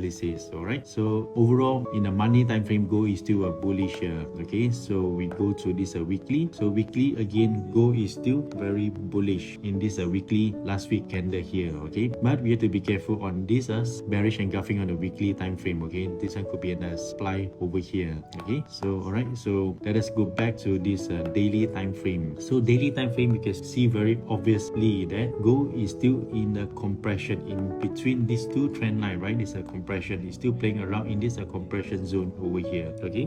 analysis. All right, so overall in the monthly time frame, gold is still a bullish here. Okay, so we go to this weekly. So weekly again, gold is still very bullish in this weekly last week candle here. Okay, but we have to be careful on this bearish engulfing on the weekly time frame. Okay, this one could be a supply over here. Okay, so all right, so let us go back to this daily time frame. So daily time frame, you can see very obviously that gold is still in the compression in between these two trend line, right? It's a compression. It's still playing around in this compression zone over here. Okay.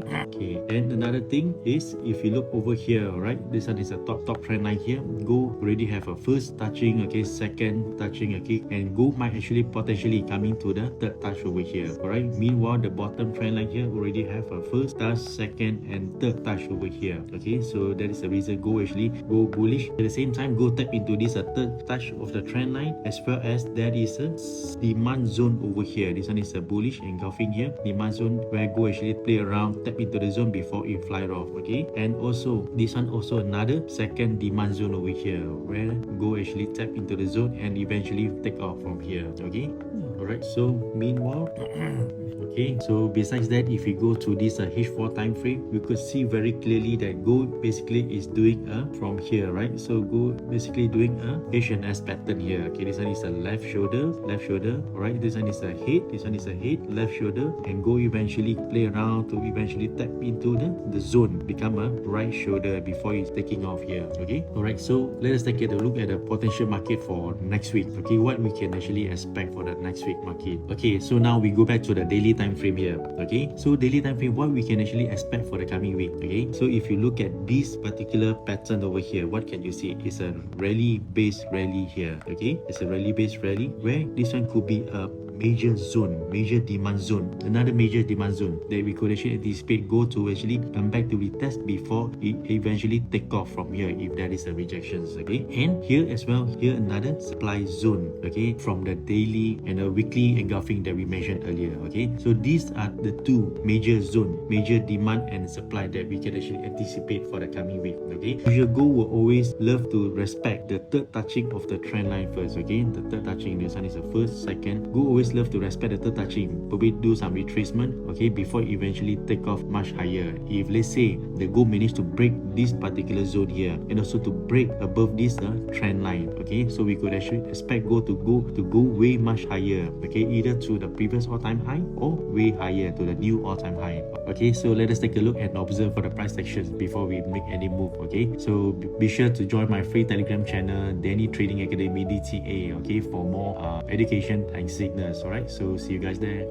And another thing is, if you look over here, right, this one is a top trend line here. Gold already have a first touching, okay, second touching, okay, and gold might actually potentially coming to the third touch over here. All right. Meanwhile, the bottom trend line here already have a first touch, second, and third touch over here. Okay, so that is the reason gold actually go bullish. At the same time, gold tap into this third touch of the trend line, as well as there is a demand zone over here. This one is a bullish engulfing here, demand zone where gold actually play around, tap into the zone before it fly off. Okay, and also this one also another second demand zone over here where gold actually tap into the zone and eventually take off from here. Okay, all right, so meanwhile okay, so besides that, if we go to this H4 time frame, we could see very clearly that gold basically is doing from here, right? So gold basically doing a H&S pattern here. Okay, this one is a left shoulder, all right, this one is a head, this one is a head, left shoulder, and gold eventually play around to eventually tap into the zone, become a right shoulder before it's taking off here. Okay, all right, so let us take a look at the potential market for next week. Okay, what we can actually expect for the next week market. Okay, so now we go back to the daily time frame here. Okay, so daily time frame, what we can actually expect for the coming week. Okay, so if you look at this particular pattern over here, what can you see? It's a rally based rally here. Okay, it's a rally based rally where this one could be a major zone, major demand zone, another major demand zone that we could actually anticipate go to actually come back to retest before it eventually take off from here if there is a rejections. Okay, and here as well, here another supply zone, okay, from the daily and the weekly engulfing that we mentioned earlier. Okay, so these are the two major zone, major demand and supply that we can actually anticipate for the coming week. Okay, usual gold will always love to respect the third touching of the trend line first. Okay, the third touching, this one is the first, second. Gold always love to respect the third touching, probably do some retracement, okay, before eventually take off much higher. If let's say the gold managed to break this particular zone here and also to break above this trend line, okay, so we could actually expect gold to go way much higher, okay, either to the previous all-time high or way higher to the new all-time high. Okay, so let us take a look and observe for the price sections before we make any move. Okay, so be sure to join my free Telegram channel, Danny Trading Academy DTA, okay, for more education and signals. All right, so see you guys there.